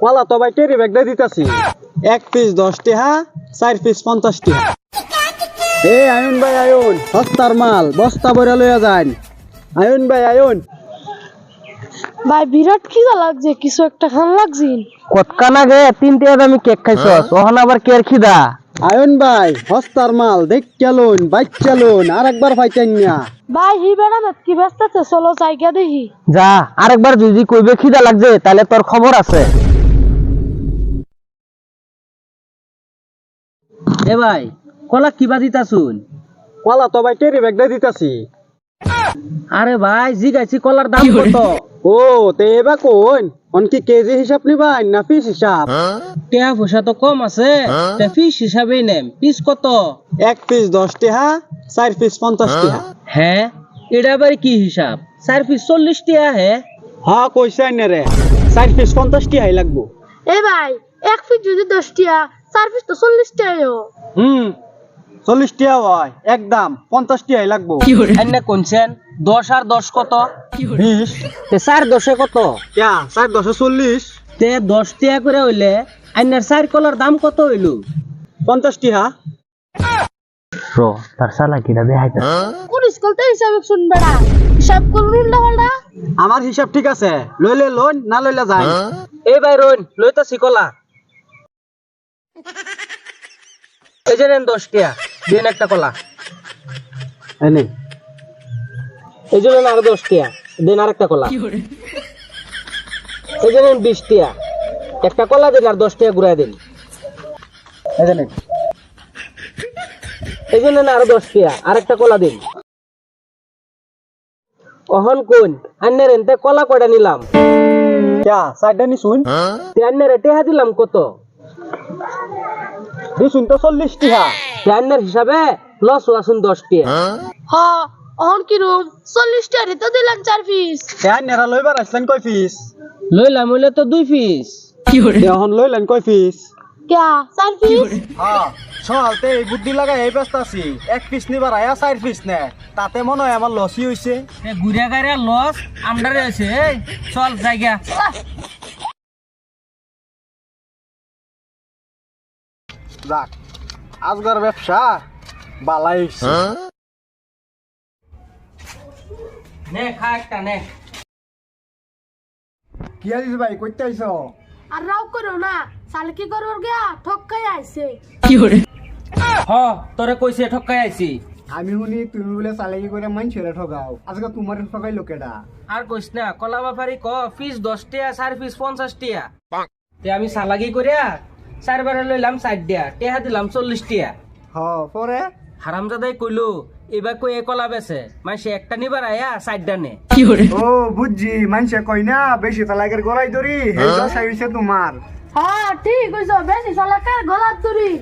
কলা তো ভাই কেরি ব্যাগটা দিতাছি 1 পিস 10 টাকা 4 পিস 50 টাকা। এ আয়ুন ভাই আয়ুন, সস্তার মাল বস্তা ভরে লইয়া যান। আয়ুন ভাই আয়ুন। ভাই বিরাট খিদা লাগছে, কিছু একটা খান লাগছে। কতক্ষণ আগে 3 টাকা দামি কেক খাইছস, ওহন আবার কের খিদা। আয়ুন ভাই সস্তার মাল দেখ চলুন বাইক চলুন আর একবার পাইতেন না। ভাই হি বেড়া মেত কি ব্যস্ত আছে, চলো জায়গা দেখি। যা আরেকবার যদি কইবে খিদা লাগছে তাহলে তোর খবর আছে। এ ভাই কলা কিবা দিতাছুন? কলা তো ভাই কেরি ব্যাগটা দিতাছি। আরে ভাই জিগাইছি কলার দাম কত? ও তে এবার কোন অনকি কেজি হিসাব নিবাই না পিস হিসাব? টাকা পয়সা তো কম আছে, তে পিস হিসাবেই নেম। পিস কত? 1 পিস 10 টাকা 4 পিস 50 টাকা। হ্যাঁ এটা আবার কি হিসাব? 4 পিস 40 টাকা হে। হ্যাঁ কইছেন না রে 4 পিস 50 টাকাই লাগবো। এ ভাই এক পিস যদি 10 টাকা, 4 পিস তো 40 টাকা। 40 টাকা হয় একদম 50 টাকাই লাগবো। এনে কোনছেন 10 আর 10 কত? 20 তে 4 10 কত? কে 4 10 40 তে 10 টাকা করে হইলে আইনার 4 কলার দাম কত হইল? 50 টাকা। রো তার সালা কিটা দেখাইতা। কোন স্কুলতে হিসাব শুন বেড়া, হিসাব করুন উল্টা পাল্টা। আমার হিসাব ঠিক আছে, লইলে লোন না লইলে যাই। এই ভাই রোন লইতাছি কলা। এই যে নেন 10 টাকা, দিন একটা কলা। এনে এই যে নেন আরো 10 টাকা, দিন আরেকটা কলা। এই যে নেন 20 টাকা, একটা কলা দিন আর 10 টাকা ঘুরাই দিন। এই জানেন এই যে নেন আরো 10 টাকা, আরেকটা কলা দিন। অহন কোন আন্নের এনতে কলা কয়টা নিলাম? কে সাইডটা নি শুন তে আন্নের টেহা দিলাম কত? দিছুন তো 40 টাকা। তে আন্নের হিসাবে লস আসুন 10 টাকা। হ্যাঁ অহন কি রুম 40 টাকা তো দিলাম 4 পিস। কে নেরা লইবার আসলেন কয় পিস? লইলাম হইলে তো 2 পিস। এখন লইলেন কয় পিস? কে 4 পিস? হ্যাঁ সকালতে এই বুদ্ধি লাগাই এই ব্যস্ত আছি, 1 পিস নিবার আয়া 4 পিস নে, তাতে মনে হয় আমার লসই হইছে। ঘুরিয়া গাড়িয়া লস আমদারে আছে। চল জায়গা। যাক আজকের ব্যবসা বালাই হইছে। নে খা একটা নে। কি আইছ ভাই কইতে আইছো? আর রাও করো না, সালে কি করব গিয়া ঠকাই আইছে। হ তোরে কইছে ঠকাই আইছি। আমি শুনি তুমি বলে চালাকি করে মানুষেরা ঠগাও, আজকে তোমার ঠগাই লোকেরা। আর কইস না কলা বাপারি ক পিস 10 টাকা 4 পিস 50 টাকা। তে আমি সালাকি করিয়া 4 বারে লইলাম 4 টাকা, টেহা দিলাম 40 টাকা। হ পরে হারামজাদাই কইলো এবার কই এ কলা বেছে মাইসে একটা নিবার আয়া 4টা নে। ও বুঝছি, মানুষে কই না বেশি চালাকের গলায় ধরি এই দশা হইছে তোমার। হ্যাঁ ঠিক কইছো, বেশি সালাকার গলা তুরি।